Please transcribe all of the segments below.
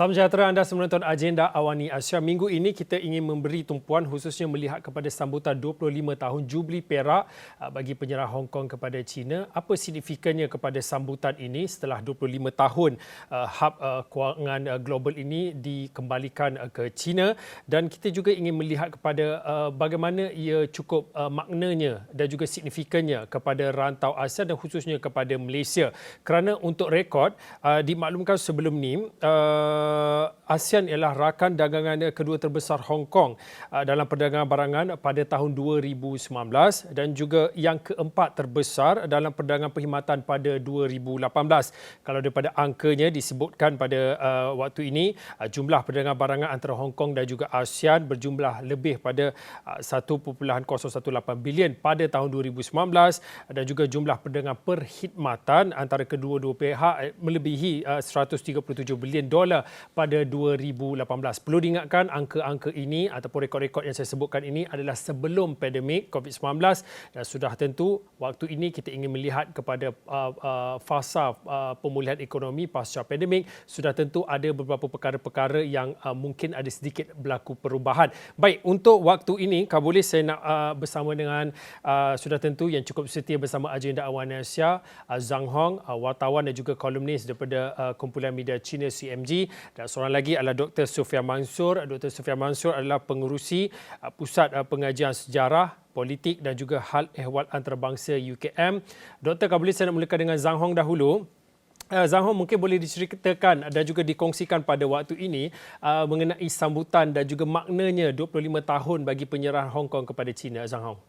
Salam sejahtera anda semua menonton Agenda Awani Asia. Minggu ini kita ingin memberi tumpuan khususnya melihat kepada sambutan 25 tahun Jubli Perak bagi penyerah Hong Kong kepada China. Apa signifikannya kepada sambutan ini setelah 25 tahun hub kewangan global ini dikembalikan ke China, dan kita juga ingin melihat kepada bagaimana ia cukup maknanya dan juga signifikannya kepada rantau Asia dan khususnya kepada Malaysia. Kerana untuk rekod dimaklumkan sebelum ni ASEAN ialah rakan dagangan kedua terbesar Hong Kong dalam perdagangan barangan pada tahun 2019 dan juga yang keempat terbesar dalam perdagangan perkhidmatan pada 2018. Kalau daripada angkanya disebutkan pada waktu ini, jumlah perdagangan barangan antara Hong Kong dan juga ASEAN berjumlah lebih pada 1.018 bilion pada tahun 2019 dan juga jumlah perdagangan perkhidmatan antara kedua-dua pihak melebihi 137 bilion dolar pada 2018. Perlu diingatkan angka-angka ini ataupun rekod-rekod yang saya sebutkan ini adalah sebelum pandemik COVID-19 dan sudah tentu waktu ini kita ingin melihat kepada fasa pemulihan ekonomi pasca pandemik. Sudah tentu ada beberapa perkara-perkara yang mungkin ada sedikit berlaku perubahan. Baik, untuk waktu ini kalau boleh saya nak bersama dengan sudah tentu yang cukup setia bersama Agenda Awani Asia, Zhang Hong, wartawan dan juga kolumnis daripada kumpulan media China CMG, dan seorang lagi adalah Dr. Sufyan Mansur. Dr. Sufyan Mansur adalah pengerusi Pusat Pengajian Sejarah, Politik dan juga Hal Ehwal Antarabangsa UKM. Doktor, kalau boleh saya nak mulakan dengan Zhang Hong dahulu. Zhang Hong, mungkin boleh diceritakan dan juga dikongsikan pada waktu ini mengenai sambutan dan juga maknanya 25 tahun bagi penyerahan Hong Kong kepada China, Zhang Hong.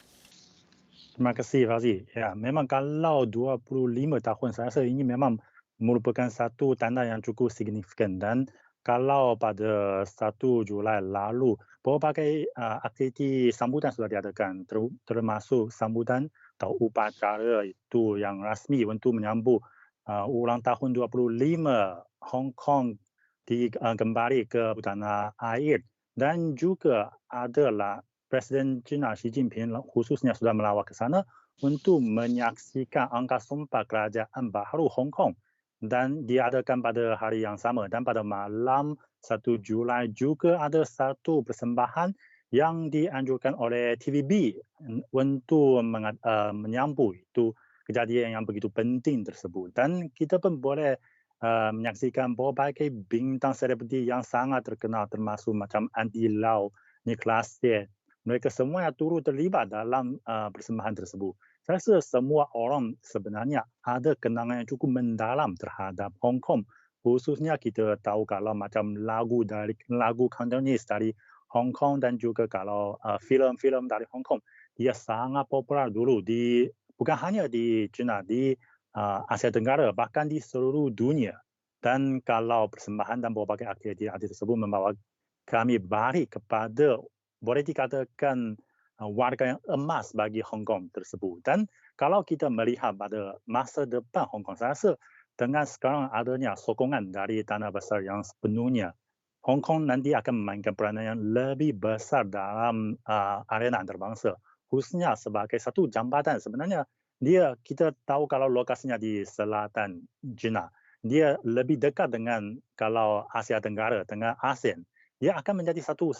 Terima kasih, Fazi. Ya, memang kalau 25 tahun, saya rasa ini memang merupakan satu tanda yang cukup signifikan. Dan kalau pada 1 Julai lalu, berbagai aktiviti sambutan sudah diadakan, termasuk sambutan atau upacara itu yang rasmi untuk menyambut ulang tahun 25 Hong Kong kembali ke tanah air. Dan juga adalah Presiden China Xi Jinping khususnya sudah melawat ke sana untuk menyaksikan angka sumpah kerajaan baru Hong Kong, dan diadakan pada hari yang sama. Dan pada malam 1 Julai juga ada satu persembahan yang dianjurkan oleh TVB untuk menyambut itu kejadian yang begitu penting tersebut. Dan kita pun boleh menyaksikan berbagai bintang selebriti yang sangat terkenal, termasuk macam Andy Lau, Nicholas Yeh. Mereka semua yang turut terlibat dalam persembahan tersebut. Saya rasa semua orang sebenarnya ada kenangan yang cukup mendalam terhadap Hong Kong. Khususnya kita tahu kalau macam lagu Cantonese dari Hong Kong dan juga kalau filem-filem dari Hong Kong, dia sangat popular dulu bukan hanya di China, di Asia Tenggara, bahkan di seluruh dunia. Dan kalau persembahan dan berbagai aktiviti tersebut membawa kami balik kepada, boleh dikatakan, warga yang emas bagi Hong Kong tersebut. Dan kalau kita melihat pada masa depan Hong Kong, saya rasa dengan sekarang adanya sokongan dari tanah besar yang sepenuhnya, Hong Kong nanti akan memainkan peranan yang lebih besar dalam arena antarabangsa, khususnya sebagai satu jambatan. Sebenarnya kita tahu kalau lokasinya di selatan China, dia lebih dekat dengan kalau Asia Tenggara dengan ASEAN. Dia akan menjadi satu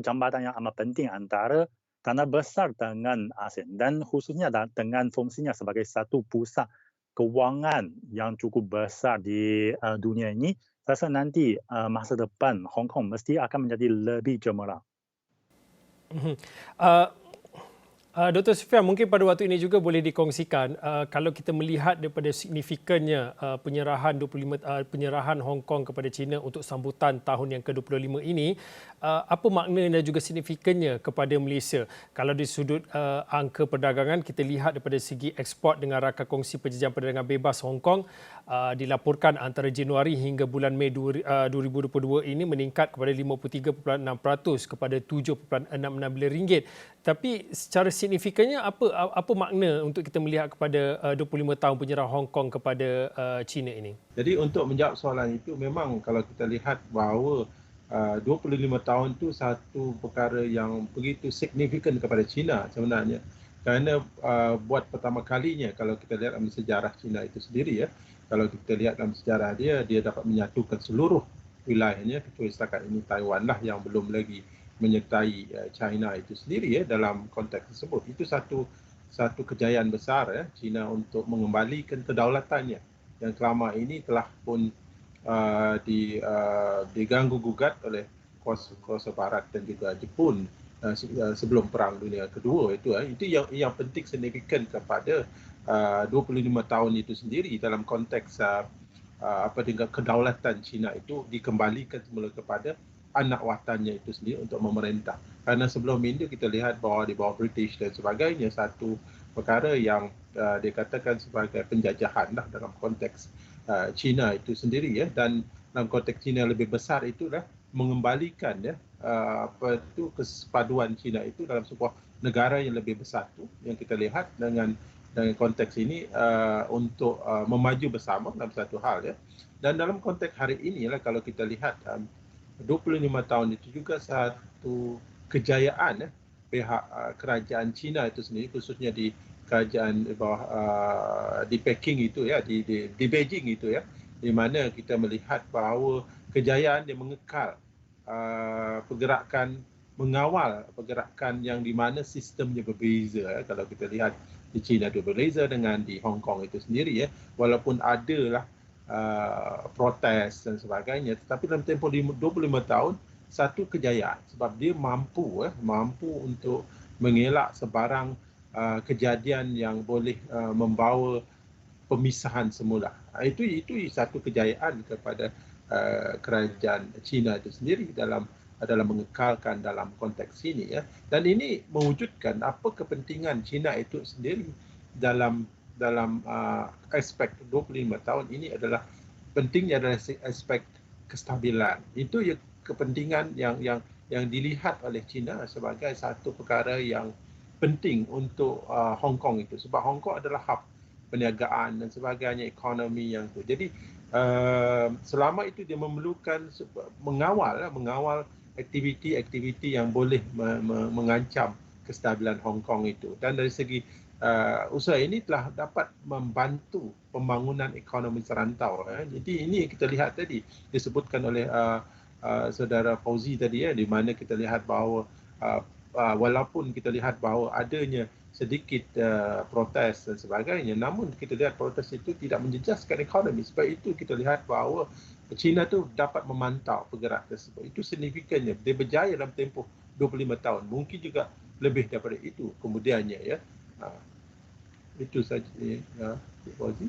jambatan yang amat penting antara tanah besar dengan ASEAN, dan khususnya dengan fungsinya sebagai satu pusat kewangan yang cukup besar di dunia ini. Saya rasa nanti masa depan Hong Kong mesti akan menjadi lebih cemerlang. Dr. Sufyan, mungkin pada waktu ini juga boleh dikongsikan kalau kita melihat daripada signifikannya penyerahan Hong Kong kepada China untuk sambutan tahun yang ke-25 ini, apa makna dan juga signifikannya kepada Malaysia? Kalau di sudut angka perdagangan, kita lihat daripada segi ekspor dengan rakam kongsi perjanjian perdagangan bebas Hong Kong dilaporkan antara Januari hingga bulan Mei 2022 ini meningkat kepada 53.6% kepada 7.66 bilion ringgit. Tapi secara signifikannya apa makna untuk kita melihat kepada 25 tahun penyerahan Hong Kong kepada China ini? Jadi untuk menjawab soalan itu, memang kalau kita lihat bahawa 25 tahun itu satu perkara yang begitu signifikan kepada China sebenarnya. Kerana buat pertama kalinya kalau kita lihat dalam sejarah China itu sendiri, kalau kita lihat dalam sejarah dia dapat menyatukan seluruh wilayahnya, kecuali setakat ini Taiwan lah yang belum lagi menyertai China itu sendiri dalam konteks tersebut. Itu satu kejayaan besar China untuk mengembalikan kedaulatannya yang selama ini telah pun diganggu gugat oleh kuasa barat dan juga Jepun sebelum Perang Dunia Kedua itu yang penting signifikan kepada 25 tahun itu sendiri dalam konteks dengan kedaulatan China itu dikembalikan semula kepada anak watannya itu sendiri untuk memerintah. Karena sebelum ini kita lihat bahawa di bawah British dan sebagainya satu perkara yang dikatakan sebagai penjajahan lah dalam konteks China itu sendiri dan dalam konteks China lebih besar itulah mengembalikan kesepaduan China itu dalam sebuah negara yang lebih besar tu yang kita lihat dengan konteks ini untuk memaju bersama dalam satu hal dan dalam konteks hari ini kalau kita lihat 25 tahun itu juga satu kejayaan pihak kerajaan China itu sendiri, khususnya di kerajaan di Peking itu di Beijing itu di mana kita melihat bahawa kejayaan dia mengekal mengawal pergerakan yang di mana sistemnya berbeza kalau kita lihat di China itu berbeza dengan di Hong Kong itu sendiri walaupun adalah protes dan sebagainya, tetapi dalam tempoh 25 tahun satu kejayaan sebab dia mampu untuk mengelak sebarang kejadian yang boleh membawa pemisahan semula. Itu satu kejayaan kepada kerajaan China itu sendiri dalam mengekalkan dalam konteks ini dan ini mewujudkan apa kepentingan China itu sendiri dalam aspek 25 tahun ini adalah pentingnya adalah aspek kestabilan. Itu kepentingan yang dilihat oleh China sebagai satu perkara yang penting untuk Hong Kong itu sebab Hong Kong adalah hub perniagaan dan sebagainya, ekonomi yang tu. Jadi selama itu dia memerlukan mengawal aktiviti-aktiviti yang boleh mengancam kestabilan Hong Kong itu. Dan dari segi usaha ini telah dapat membantu pembangunan ekonomi serantau. Jadi ini kita lihat tadi disebutkan oleh saudara Fauzi tadi di mana kita lihat bahawa walaupun kita lihat bahawa adanya sedikit protes dan sebagainya, namun kita lihat protes itu tidak menjejaskan ekonomi. Sebab itu kita lihat bahawa China tu dapat memantau pergerakan tersebut. Itu signifikannya. Dia berjaya dalam tempoh 25 tahun. Mungkin juga lebih daripada itu kemudiannya itu saja Fauzi.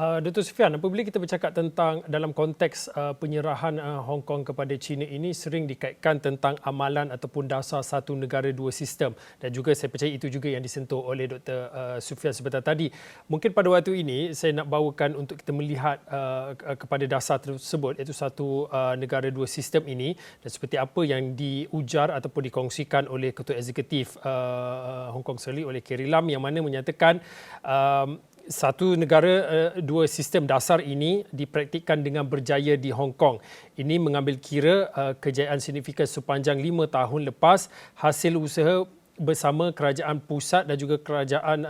Dr. Sufian, apabila kita bercakap tentang dalam konteks penyerahan Hong Kong kepada China ini sering dikaitkan tentang amalan ataupun dasar satu negara dua sistem dan juga saya percaya itu juga yang disentuh oleh Dr. Sufian sebentar tadi. Mungkin pada waktu ini saya nak bawakan untuk kita melihat kepada dasar tersebut iaitu satu negara dua sistem ini dan seperti apa yang diujar ataupun dikongsikan oleh Ketua Eksekutif Hong Kong Seli oleh Carrie Lam yang mana menyatakan satu negara dua sistem dasar ini dipraktikkan dengan berjaya di Hong Kong. Ini mengambil kira kejayaan signifikan sepanjang 5 tahun lepas hasil usaha bersama kerajaan pusat dan juga kerajaan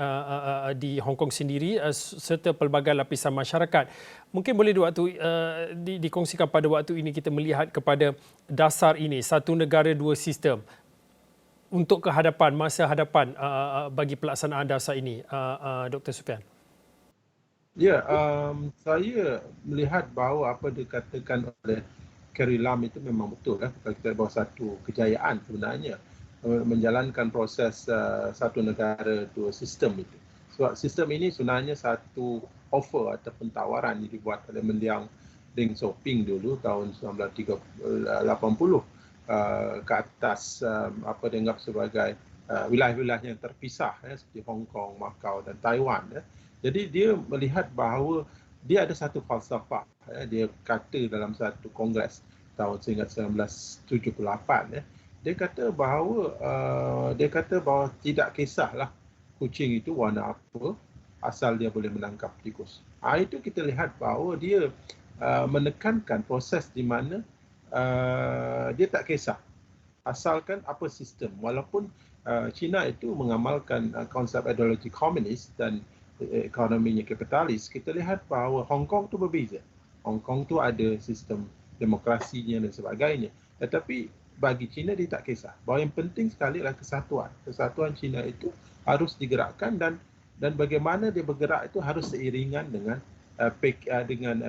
di Hong Kong sendiri serta pelbagai lapisan masyarakat. Mungkin boleh dikongsikan pada waktu ini kita melihat kepada dasar ini, satu negara dua sistem untuk kehadapan, masa hadapan bagi pelaksanaan dasar ini, Dr. Sufian. Ya, saya melihat bahawa apa dikatakan oleh Carrie Lam itu memang betul kalau kita bawa satu kejayaan sebenarnya menjalankan proses satu negara dua sistem itu. Sebab sistem ini sebenarnya satu offer ataupun tawaran yang dibuat oleh Mendiang Deng Xiaoping dulu tahun 1980 ke atas apa dianggap sebagai wilayah-wilayah yang terpisah seperti Hong Kong, Macau dan Taiwan. Jadi dia melihat bahawa dia ada satu falsafah. Dia kata dalam satu kongres tahun seingat 1978 dia kata bahawa tidak kisahlah kucing itu warna apa asal dia boleh menangkap tikus. Itu kita lihat bahawa dia menekankan proses di mana dia tak kisah asalkan apa sistem. Walaupun China itu mengamalkan konsep ideologi komunis dan ekonominya kapitalis, kita lihat bahawa Hong Kong tu berbeza. Hong Kong tu ada sistem demokrasinya dan sebagainya. Tetapi bagi China dia tak kisah. Bahawa yang penting sekali adalah kesatuan. Kesatuan China itu harus digerakkan dan bagaimana dia bergerak itu harus seiringan dengan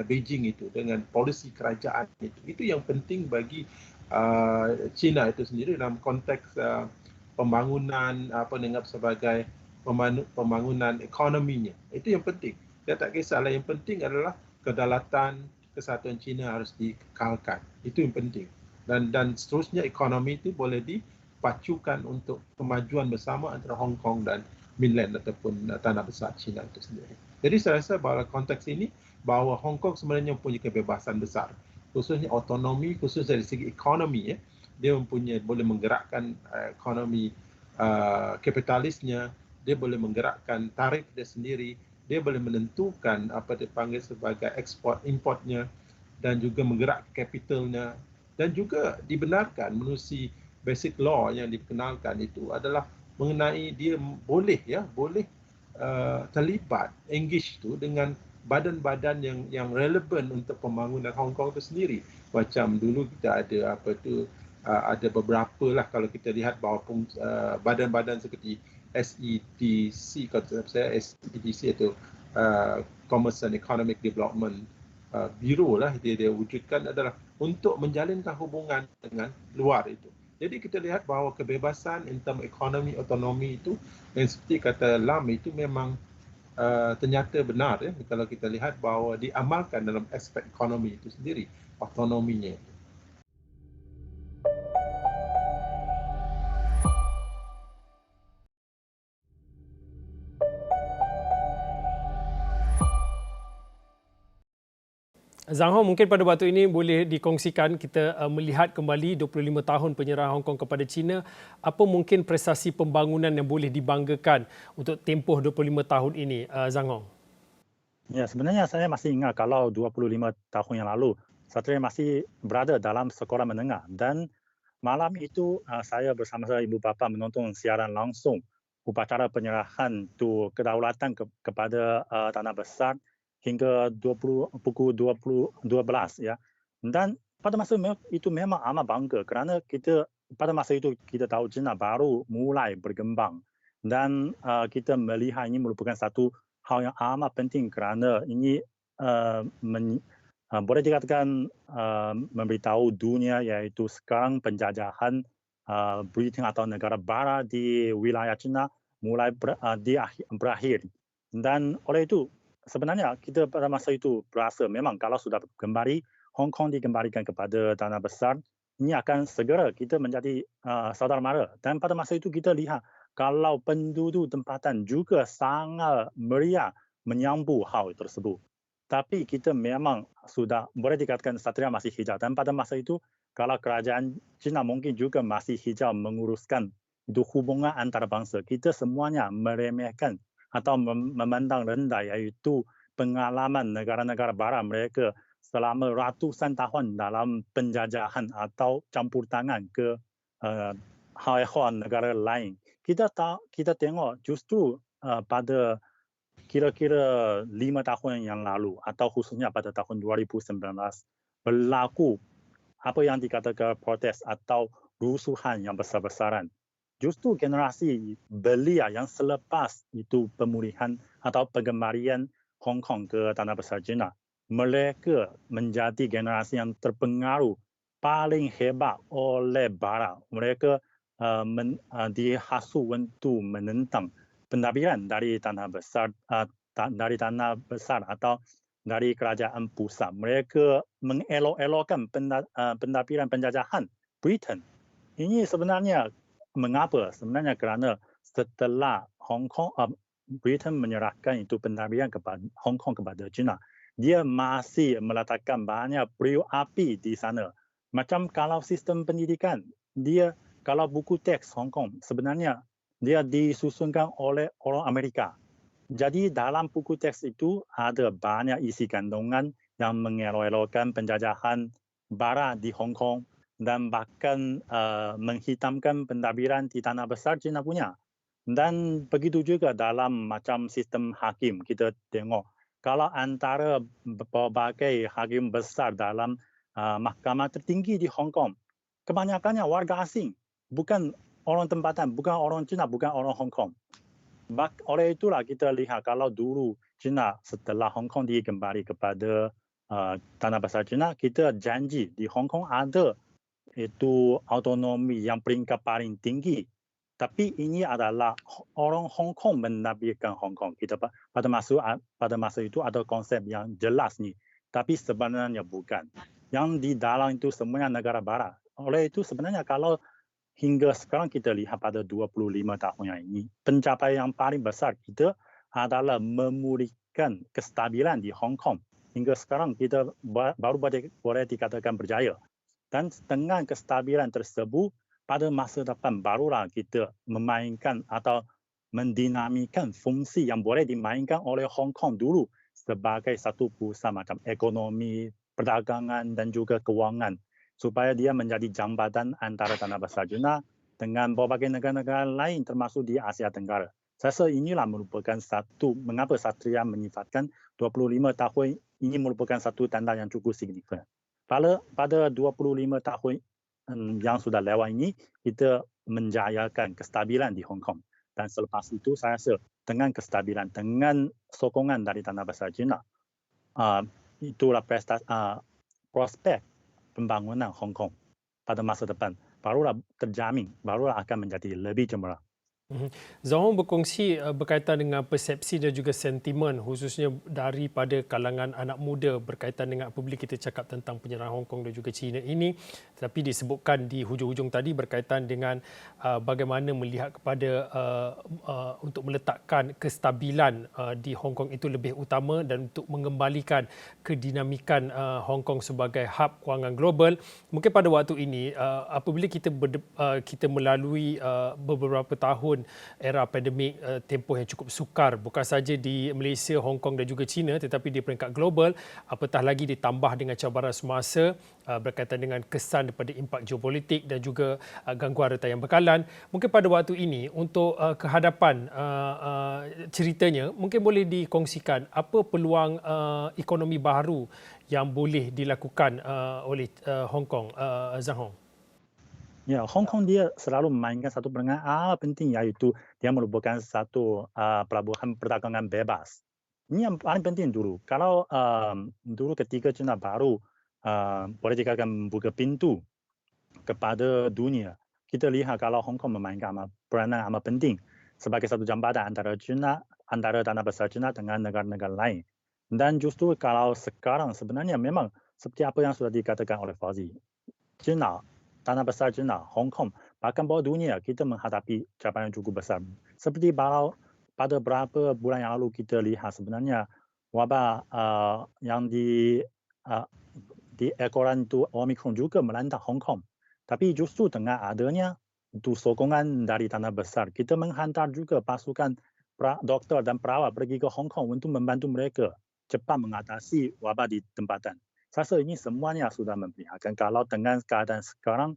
Beijing itu, dengan polisi kerajaan itu. Itu yang penting bagi China itu sendiri dalam konteks pembangunan apa dianggap sebagai pembangunan ekonominya. Itu yang penting. Dia tak kisahlah, yang penting adalah kedaulatan kesatuan China harus dikekalkan. Itu yang penting. Dan seterusnya ekonomi itu boleh dipacukan untuk kemajuan bersama antara Hong Kong dan mainland ataupun tanah besar China itu sendiri. Jadi saya rasa bahawa konteks ini bahawa Hong Kong sebenarnya mempunyai kebebasan besar, khususnya otonomi, khusus dari segi ekonomi. Dia boleh menggerakkan ekonomi kapitalisnya, dia boleh menggerakkan tarif dia sendiri, dia boleh menentukan apa dipanggil sebagai ekspor importnya dan juga menggerak kapitalnya, dan juga dibenarkan menerusi basic law yang dikenalkan itu adalah mengenai dia boleh terlibat, engage tu dengan badan-badan yang relevan untuk pembangunan Hong Kong itu sendiri. Macam dulu kita ada ada beberapa lah, kalau kita lihat bahawa badan-badan seperti SEDC, kalau saya SEDC itu Commerce and Economic Development Bureau lah, dia wujudkan adalah untuk menjalinkan hubungan dengan luar itu. Jadi kita lihat bahawa kebebasan in term ekonomi, otonomi itu, yang seperti kata Lam itu memang ternyata benar kalau kita lihat bahawa diamalkan dalam aspek ekonomi itu sendiri, otonominya. Zhang Hong, mungkin pada waktu ini boleh dikongsikan kita melihat kembali 25 tahun penyerahan Hong Kong kepada China. Apa mungkin prestasi pembangunan yang boleh dibanggakan untuk tempoh 25 tahun ini, Zhang Hong? Ya, sebenarnya saya masih ingat kalau 25 tahun yang lalu, saya masih berada dalam sekolah menengah dan malam itu saya bersama ibu bapa menonton siaran langsung upacara penyerahan kedaulatan kepada Tanah Besar hingga pukul 12 ya. Dan pada masa itu memang amat bangga kerana pada masa itu kita tahu China baru mulai berkembang dan kita melihat ini merupakan satu hal yang amat penting kerana ini boleh dikatakan memberitahu dunia iaitu sekarang penjajahan Britain atau negara barat di wilayah China mulai berakhir. Dan oleh itu sebenarnya kita pada masa itu berasa memang kalau sudah kembali Hong Kong dikembalikan kepada Tanah Besar, ini akan segera kita menjadi saudara mara. Dan pada masa itu kita lihat kalau penduduk tempatan juga sangat meriah menyambut hal tersebut. Tapi kita memang sudah boleh dikatakan satria masih hijau. Dan pada masa itu, kalau kerajaan China mungkin juga masih hijau menguruskan itu hubungan antara bangsa. Kita semuanya meremehkan atau memandang rendah iaitu pengalaman negara-negara barat mereka selama ratusan tahun dalam penjajahan atau campur tangan ke hal-hal negara lain. Kita tengok justru pada kira-kira 5 tahun yang lalu atau khususnya pada tahun 2019 berlaku apa yang dikatakan protes atau rusuhan yang besar-besaran. Justru generasi belia yang selepas itu pemulihan atau pengembalian Hong Kong ke Tanah Besar China, mereka menjadi generasi yang terpengaruh paling hebat oleh Barat. Mereka dihasut untuk menentang pentadbiran dari Tanah Besar atau dari kerajaan pusat. Mereka mengelok-elokkan pentadbiran penjajahan Britain. Ini sebenarnya mengapa? Sebenarnya kerana setelah Britain menyerahkan itu pentadbiran kepada Hong Kong kepada China, dia masih meletakkan banyak periuk api di sana. Macam kalau sistem pendidikan, kalau buku teks Hong Kong sebenarnya dia disusunkan oleh orang Amerika. Jadi dalam buku teks itu ada banyak isi kandungan yang mengelok-elokkan penjajahan Barat di Hong Kong dan bahkan menghitamkan pentadbiran di Tanah Besar China punya. Dan begitu juga dalam macam sistem hakim kita tengok kalau antara berbagai hakim besar dalam mahkamah tertinggi di Hong Kong. Kebanyakannya warga asing, bukan orang tempatan, bukan orang Cina, bukan orang Hong Kong. Oleh itulah kita lihat kalau dulu China setelah Hong Kong dikembali kepada tanah besar China, kita janji di Hong Kong ada itu autonomi yang peringkat paling tinggi. Tapi ini adalah orang Hong Kong menafikan Hong Kong. Kita pada masa itu ada konsep yang jelas ni. Tapi sebenarnya bukan. Yang di dalam itu semuanya negara barat. Oleh itu sebenarnya kalau hingga sekarang kita lihat pada 25 tahun yang ini, pencapaian yang paling besar kita adalah memulihkan kestabilan di Hong Kong. Hingga sekarang kita baru boleh dikatakan berjaya. Dan dengan kestabilan tersebut, pada masa depan barulah kita memainkan atau mendinamikan fungsi yang boleh dimainkan oleh Hong Kong dulu sebagai satu pusat macam ekonomi, perdagangan dan juga kewangan, supaya dia menjadi jambatan antara tanah besar China dengan berbagai negara-negara lain termasuk di Asia Tenggara. Saya rasa inilah merupakan satu, mengapa Satria menyifatkan 25 tahun ini merupakan satu tanda yang cukup signifikan. Pada 25 tahun yang sudah lewat ini, kita menjayakan kestabilan di Hong Kong. Dan selepas itu saya rasa dengan kestabilan, dengan sokongan dari tanah besar China, itulah prospek pembangunan Hong Kong pada masa depan barulah terjamin, barulah akan menjadi lebih cemerlang. Zahong berkongsi berkaitan dengan persepsi dan juga sentimen khususnya daripada kalangan anak muda berkaitan dengan apabila kita cakap tentang penyerahan Hong Kong dan juga China ini, tetapi disebutkan di hujung-hujung tadi berkaitan dengan bagaimana melihat kepada untuk meletakkan kestabilan di Hong Kong itu lebih utama dan untuk mengembalikan kedinamikan Hong Kong sebagai hub kewangan global. Mungkin pada waktu ini apabila kita melalui beberapa tahun era pandemik, tempoh yang cukup sukar bukan saja di Malaysia, Hong Kong dan juga China tetapi di peringkat global, apatah lagi ditambah dengan cabaran semasa berkaitan dengan kesan daripada impak geopolitik dan juga gangguan rantaian bekalan. Mungkin pada waktu ini untuk kehadapan ceritanya mungkin boleh dikongsikan apa peluang ekonomi baru yang boleh dilakukan oleh Hong Kong, Zhang Hong. Ya, Hong Kong dia selalu memainkan satu peranan penting, iaitu dia merupakan satu pelabuhan perdagangan bebas. Ini yang paling penting dulu. Kalau dulu ketika China baru boleh dikatakan membuka pintu kepada dunia, kita lihat kalau Hong Kong memainkan peranan amat penting sebagai satu jambatan antara tanah besar China dengan negara-negara lain. Dan justru kalau sekarang sebenarnya memang seperti apa yang sudah dikatakan oleh Fauzi, China, tanah besar China, Hong Kong, bahkan bawah dunia kita menghadapi cabaran yang cukup besar. Seperti pada beberapa bulan yang lalu kita lihat sebenarnya wabak yang di ekoran itu Omicron juga melanda Hong Kong. Tapi justru dengan adanya itu sokongan dari tanah besar, kita menghantar juga pasukan doktor dan perawat pergi ke Hong Kong untuk membantu mereka cepat mengatasi wabak di tempatan. Saya rasa ini semuanya sudah memperlihatkan kalau dengan keadaan sekarang,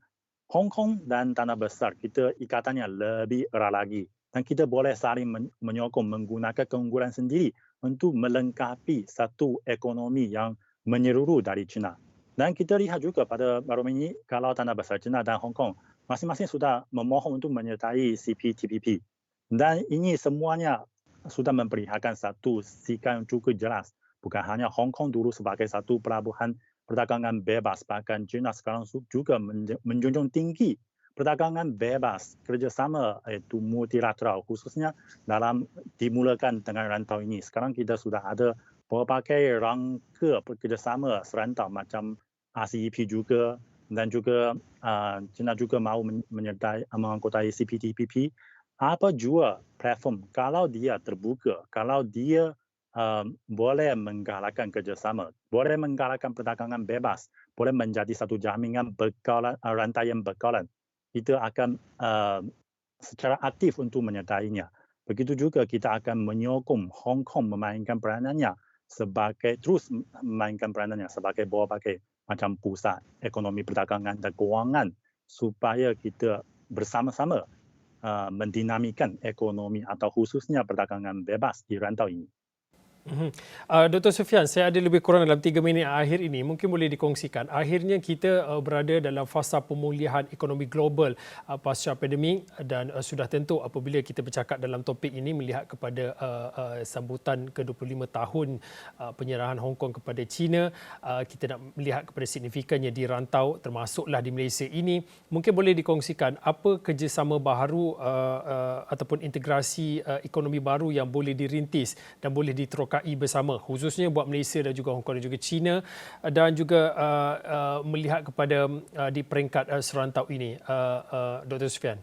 Hong Kong dan tanah besar kita ikatannya lebih erat lagi. Dan kita boleh saling menyokong menggunakan keunggulan sendiri untuk melengkapi satu ekonomi yang menyeluruh dari China. Dan kita lihat juga pada baru ini kalau tanah besar China dan Hong Kong masing-masing sudah memohon untuk menyertai CPTPP. Dan ini semuanya sudah memperlihatkan satu sikap yang cukup jelas. Bukan hanya Hong Kong dulu sebagai satu pelabuhan perdagangan bebas, bahkan China sekarang juga menjunjung tinggi perdagangan bebas, kerjasama itu multilateral, khususnya dalam dimulakan dengan rantau ini. Sekarang kita sudah ada berbagai rangka kerjasama serantau macam RCEP juga, dan juga China juga mahu mengangkutai CPTPP. Apa jua platform, kalau dia terbuka, kalau dia boleh menggalakkan kerjasama, boleh menggalakkan perdagangan bebas, boleh menjadi satu jaminan rantaian bekalan, kita akan secara aktif untuk menyertainya. Begitu juga kita akan menyokong Hong Kong terus memainkan peranannya sebagai berbagai macam pusat ekonomi perdagangan dan kewangan supaya kita bersama-sama mendinamikan ekonomi atau khususnya perdagangan bebas di rantau ini. Dr. Sufian, saya ada lebih kurang dalam 3 minit akhir ini. Mungkin boleh dikongsikan. Akhirnya kita berada dalam fasa pemulihan ekonomi global pasca pandemik dan sudah tentu apabila kita bercakap dalam topik ini melihat kepada sambutan ke-25 tahun penyerahan Hong Kong kepada China, kita nak melihat kepada signifikannya di rantau termasuklah di Malaysia ini. Mungkin boleh dikongsikan apa kerjasama baharu ataupun integrasi ekonomi baru yang boleh dirintis dan boleh diterokai bersama, khususnya buat Malaysia dan juga Hong Kong dan juga China, dan juga melihat kepada di peringkat serantau ini, Dr. Sufian.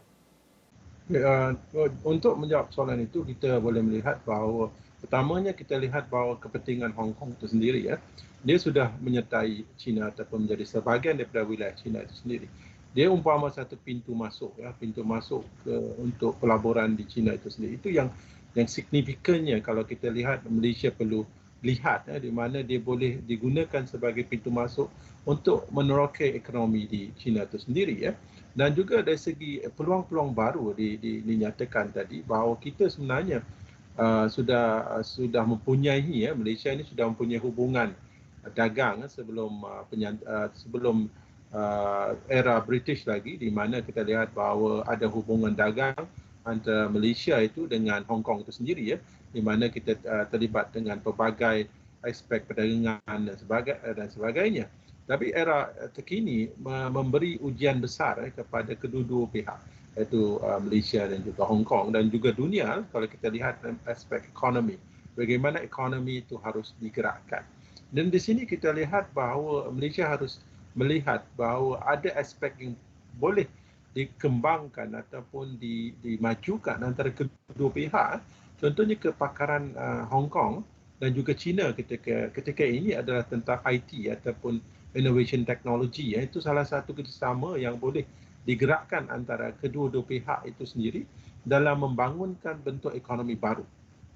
Untuk menjawab soalan itu, kita boleh melihat bahawa pertamanya kita lihat bahawa kepentingan Hong Kong itu sendiri, dia sudah menyertai China ataupun menjadi sebahagian daripada wilayah China itu sendiri. Dia umpama satu pintu masuk, pintu masuk untuk pelaburan di China itu sendiri. Itu yang signifikannya kalau kita lihat, Malaysia perlu lihat di mana dia boleh digunakan sebagai pintu masuk untuk menerokai ekonomi di China itu sendiri. Dan juga dari segi peluang-peluang baru dinyatakan tadi bahawa kita sebenarnya sudah mempunyai, Malaysia ini sudah mempunyai hubungan dagang sebelum era British lagi, di mana kita lihat bahawa ada hubungan dagang antara Malaysia itu dengan Hong Kong itu sendiri, di mana kita terlibat dengan pelbagai aspek perdagangan dan sebagainya. Tapi era terkini memberi ujian besar kepada kedua-dua pihak, iaitu Malaysia dan juga Hong Kong dan juga dunia. Kalau kita lihat dalam aspek ekonomi, bagaimana ekonomi itu harus digerakkan. Dan di sini kita lihat bahawa Malaysia harus melihat bahawa ada aspek yang boleh dikembangkan ataupun dimajukan antara kedua pihak. Contohnya kepakaran Hong Kong dan juga China ketika ini adalah tentang IT ataupun innovation technology. Itu salah satu kerjasama yang boleh digerakkan antara kedua-dua pihak itu sendiri dalam membangunkan bentuk ekonomi baru,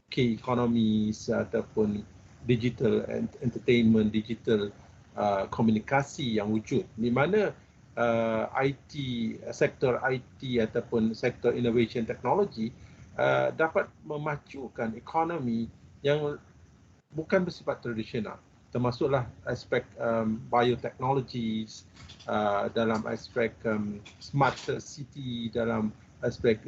K-economies ataupun digital entertainment, digital komunikasi yang wujud, di mana IT, sektor IT ataupun sektor innovation technology dapat memacukan ekonomi yang bukan bersifat tradisional, termasuklah aspek biotechnologies, dalam aspek smart city, dalam aspek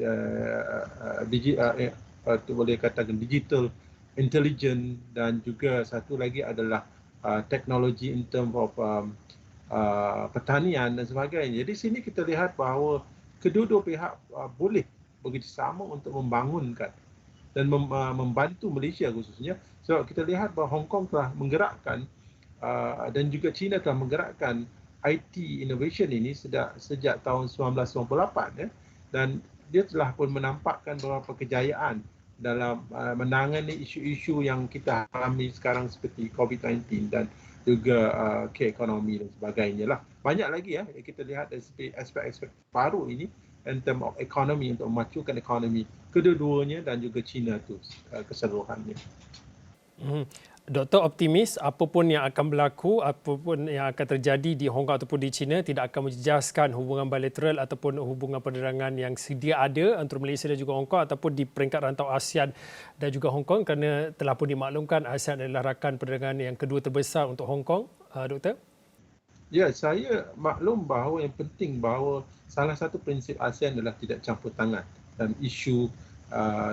boleh katakan digital intelligence, dan juga satu lagi adalah teknologi in term of pertanian dan sebagainya. Jadi sini kita lihat bahawa kedua-dua pihak boleh bekerjasama untuk membangunkan dan membantu Malaysia khususnya. Sebab kita lihat bahawa Hong Kong telah menggerakkan dan juga China telah menggerakkan IT innovation ini sejak tahun 1998, dan dia telah pun menampakkan beberapa kejayaan dalam menangani isu-isu yang kita alami sekarang seperti COVID-19 dan juga K-ekonomi dan sebagainya lah. Banyak lagi kita lihat aspek-aspek baru ini in term of ekonomi untuk memacukan ekonomi kedua-duanya dan juga China itu keseluruhannya. Doktor optimis apapun yang akan berlaku, apapun yang akan terjadi di Hong Kong ataupun di China tidak akan menjejaskan hubungan bilateral ataupun hubungan perdagangan yang sedia ada antara Malaysia dan juga Hong Kong ataupun di peringkat rantau ASEAN dan juga Hong Kong, kerana telah pun dimaklumkan ASEAN adalah rakan perdagangan yang kedua terbesar untuk Hong Kong, Doktor? Ya, saya maklum bahawa yang penting bahawa salah satu prinsip ASEAN adalah tidak campur tangan dalam isu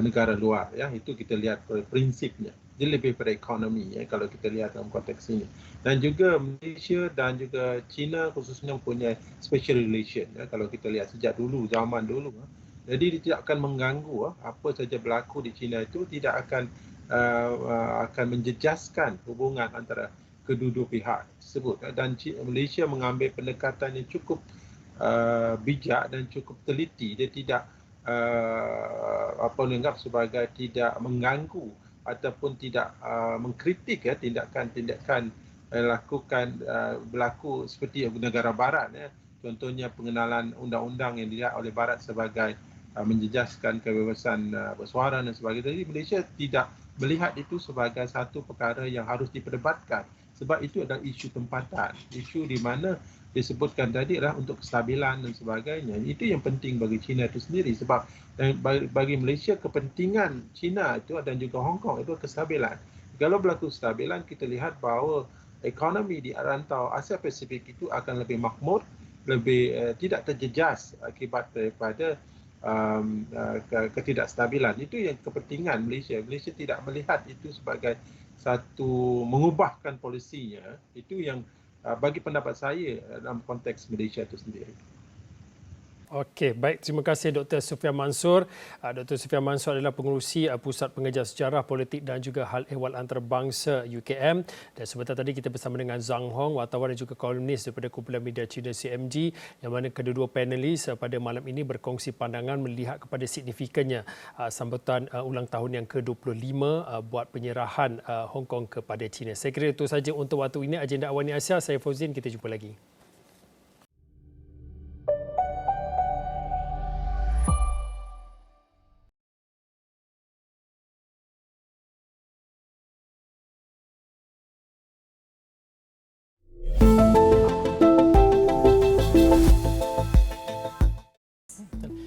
negara luar. Itu kita lihat prinsipnya. Dia lebih pada ekonomi kalau kita lihat dalam konteks ini. Dan juga Malaysia dan juga China khususnya mempunyai special relation kalau kita lihat sejak dulu, zaman dulu. Jadi dia tidak akan mengganggu apa saja berlaku di China itu, tidak akan menjejaskan hubungan antara kedua-dua pihak tersebut. Dan Malaysia mengambil pendekatan yang cukup bijak dan cukup teliti. Dia tidak dianggap sebagai tidak mengganggu ataupun tidak mengkritik tindakan-tindakan berlaku seperti negara barat. Contohnya pengenalan undang-undang yang dilihat oleh barat sebagai menjejaskan kebebasan bersuara dan sebagainya. Jadi Malaysia tidak melihat itu sebagai satu perkara yang harus diperdebatkan, sebab itu adalah isu tempatan, isu di mana disebutkan tadi adalah untuk kestabilan dan sebagainya. Itu yang penting bagi China itu sendiri, sebab bagi Malaysia kepentingan China itu dan juga Hong Kong itu kestabilan. Kalau berlaku kestabilan, kita lihat bahawa ekonomi di rantau Asia Pasifik itu akan lebih makmur, lebih tidak terjejas akibat daripada ketidakstabilan. Itu yang kepentingan Malaysia. Malaysia tidak melihat itu sebagai satu mengubahkan polisinya. Itu yang bagi pendapat saya dalam konteks Malaysia itu sendiri. Okey, baik. Terima kasih Dr. Sufian Mansur. Dr. Sufian Mansur adalah pengerusi Pusat Pengejar Sejarah, Politik dan juga Hal Ehwal Antarabangsa UKM. Dan sebentar tadi kita bersama dengan Zhang Hong, wartawan dan juga kolumnis daripada Kumpulan Media Cina CMG, yang mana kedua-dua panelis pada malam ini berkongsi pandangan melihat kepada signifikannya sambutan ulang tahun yang ke-25 buat penyerahan Hong Kong kepada China. Saya kira itu saja untuk waktu ini agenda Awani Asia. Saya Fauzin, kita jumpa lagi.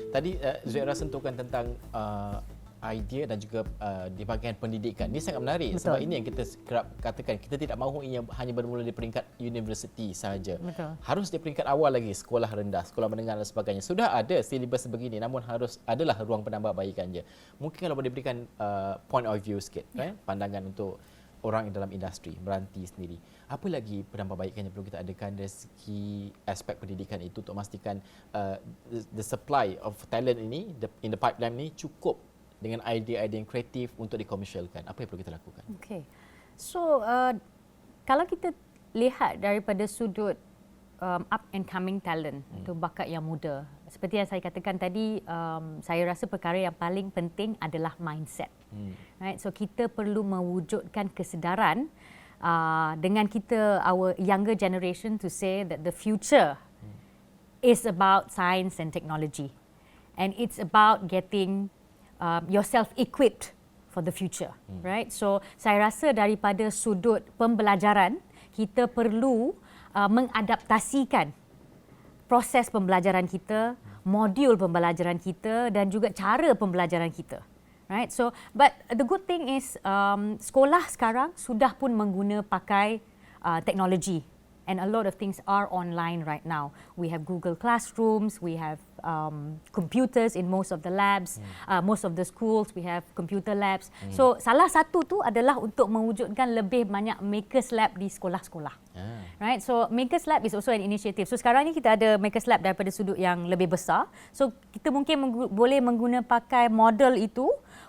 Tadi Zuhairah sentuhkan tentang idea dan juga di bahagian pendidikan. Ini sangat menarik. Betul. Sebab ini yang kita kerap katakan, kita tidak mahu ia hanya bermula di peringkat universiti sahaja. Betul. Harus di peringkat awal lagi, sekolah rendah, sekolah menengah dan sebagainya. Sudah ada silibus sebegini, namun harus adalah ruang penambahbaikannya. Mungkin kalau boleh berikan point of view sikit, pandangan untuk orang dalam industri, meranti sendiri. Apa lagi penambahbaikan yang perlu kita adakan dari segi aspek pendidikan itu untuk memastikan the supply of talent ini in the pipeline ini cukup dengan idea-idea yang kreatif untuk dikomersialkan. Apa yang perlu kita lakukan? Okay. So, kalau kita lihat daripada sudut up and coming talent atau bakat yang muda, seperti yang saya katakan tadi, saya rasa perkara yang paling penting adalah mindset. Right? So kita perlu mewujudkan kesedaran dengan kita, our younger generation, to say that the future is about science and technology, and it's about getting yourself equipped for the future, right? So saya rasa daripada sudut pembelajaran, kita perlu mengadaptasikan proses pembelajaran kita, modul pembelajaran kita dan juga cara pembelajaran kita. Right? So, but the good thing is sekolah sekarang sudah pun pakai teknologi, and a lot of things are online right now. We have Google Classrooms, we have computers in most of the labs, most of the schools we have computer labs. So salah satu tu adalah untuk mewujudkan lebih banyak Makers Lab di sekolah-sekolah. Right? So Makers Lab is also an initiative. So sekarang ni kita ada Makers Lab daripada sudut yang lebih besar. So kita mungkin boleh pakai model itu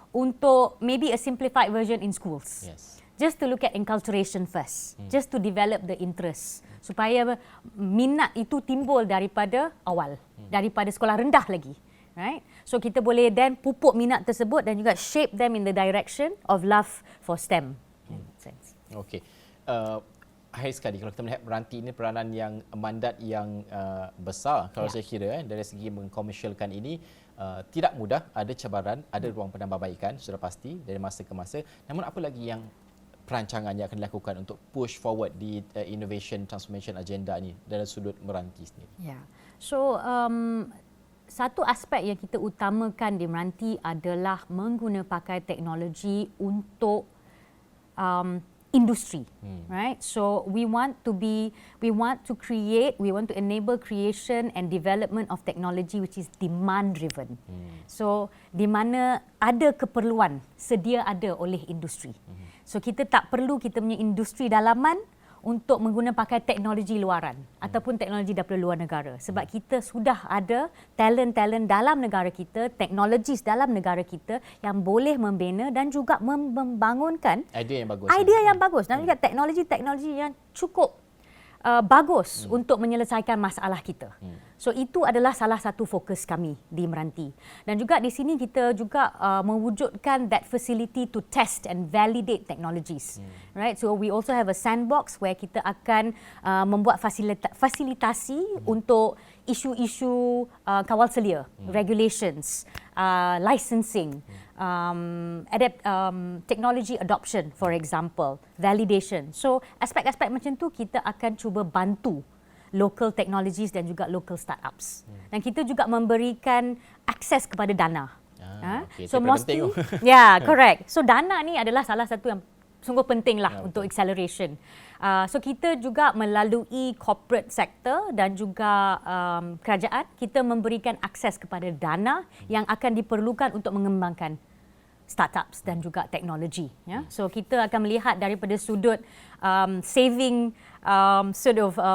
untuk maybe a simplified version in schools. Yes. Just to look at enculturation first, just to develop the interest, supaya minat itu timbul daripada awal, daripada sekolah rendah lagi, right? So kita boleh then pupuk minat tersebut dan juga shape them in the direction of love for STEM. Okey. Akhir sekali, kalau kita melihat meranti ini peranan yang mandat yang besar, kalau saya kira dari segi mengkomersialkan ini tidak mudah, ada cabaran, ada ruang penambahbaikan sudah pasti dari masa ke masa. Namun apa lagi yang perancangan yang akan dilakukan untuk push forward di innovation transformation agenda ini dari sudut meranti sendiri? Ya, so satu aspek yang kita utamakan di meranti adalah pakai teknologi untuk industri, right? So we want to enable creation and development of technology which is demand driven. So di mana ada keperluan, sedia ada oleh industri. So kita tak perlu kita punya industri dalaman untuk pakai teknologi luaran ataupun teknologi daripada luar negara, sebab kita sudah ada talent-talent dalam negara kita, teknologis dalam negara kita yang boleh membina dan juga membangunkan idea yang bagus dan juga teknologi yang cukup bagus untuk menyelesaikan masalah kita. So itu adalah salah satu fokus kami di meranti. Dan juga di sini kita juga mewujudkan that facility to test and validate technologies. Right? So we also have a sandbox where kita akan membuat fasilitasi untuk isu-isu kawal selia, regulations, licensing, technology adoption, for example, validation. So aspek-aspek macam tu kita akan cuba bantu local technologies dan juga local startups. Dan kita juga memberikan akses kepada dana. Okay, so mostly, yeah, correct. So dana ni adalah salah satu yang sungguh pentinglah untuk acceleration. So kita juga melalui corporate sector dan juga kerajaan, kita memberikan akses kepada dana yang akan diperlukan untuk mengembangkan startups dan juga teknologi. Ya. So kita akan melihat daripada sudut saving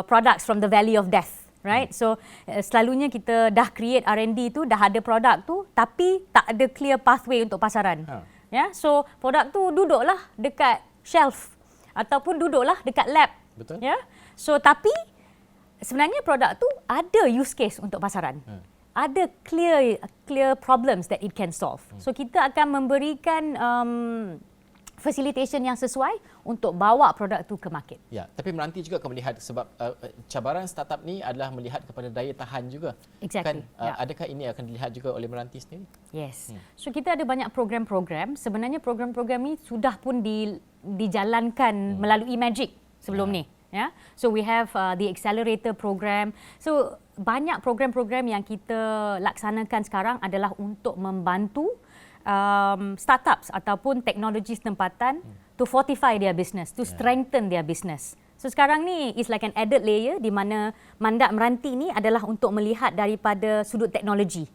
products from the valley of death. Right, so selalunya kita dah create R&D tu, dah ada produk tu, tapi tak ada clear pathway untuk pasaran. Ya, so produk tu duduklah dekat shelf ataupun duduklah dekat lab. Betul. Ya, so tapi sebenarnya produk tu ada use case untuk pasaran. Ada clear problems that it can solve. So kita akan memberikan facilitation yang sesuai untuk bawa produk tu ke market. Ya, tapi Meranti juga akan melihat sebab cabaran startup ni adalah melihat kepada daya tahan juga. Exactly. Kan, adakah ini akan dilihat juga oleh Meranti sendiri? Yes. So kita ada banyak program-program. Sebenarnya program-program ni sudah pun dijalankan melalui Magic sebelum ni. Ya. So we have the accelerator program. So banyak program-program yang kita laksanakan sekarang adalah untuk membantu startups ataupun teknologi tempatan to fortify their business, to strengthen their business. So sekarang ni is like an added layer di mana mandat Meranti ni adalah untuk melihat daripada sudut teknologi,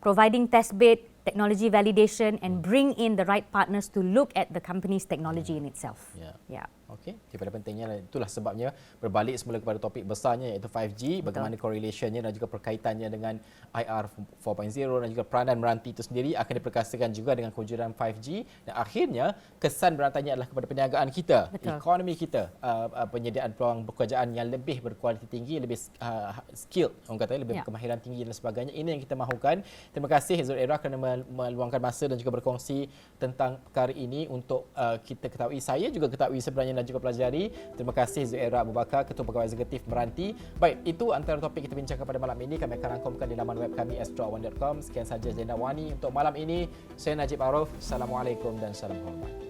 providing test bed, technology validation and bring in the right partners to look at the company's technology in itself. Yeah. Okey, daripada pentingnya itulah sebabnya berbalik semula kepada topik besarnya iaitu 5G, bagaimana correlationnya dan juga perkaitannya dengan IR 4.0 dan juga peranan Meranti itu sendiri akan diperkasakan juga dengan kewujudan 5G dan akhirnya kesan berantainya adalah kepada perniagaan kita, ekonomi kita, penyediaan peluang pekerjaan yang lebih berkualiti tinggi, lebih skilled, orang kata lebih kemahiran tinggi dan sebagainya. Ini yang kita mahukan. Terima kasih Zul Era kerana meluangkan masa dan juga berkongsi tentang perkara ini untuk kita ketahui, saya juga ketahui sebenarnya dan juga pelajari. Terima kasih Zuhaira Abu Bakar, Ketua Pegawai Eksekutif Meranti. Baik, itu antara topik kita bincangkan pada malam ini. Kami akan rangkumkan di laman web kami astro1.com. Sekian saja Agenda Wani untuk malam ini. Saya Najib Arif. Assalamualaikum dan salam hormat.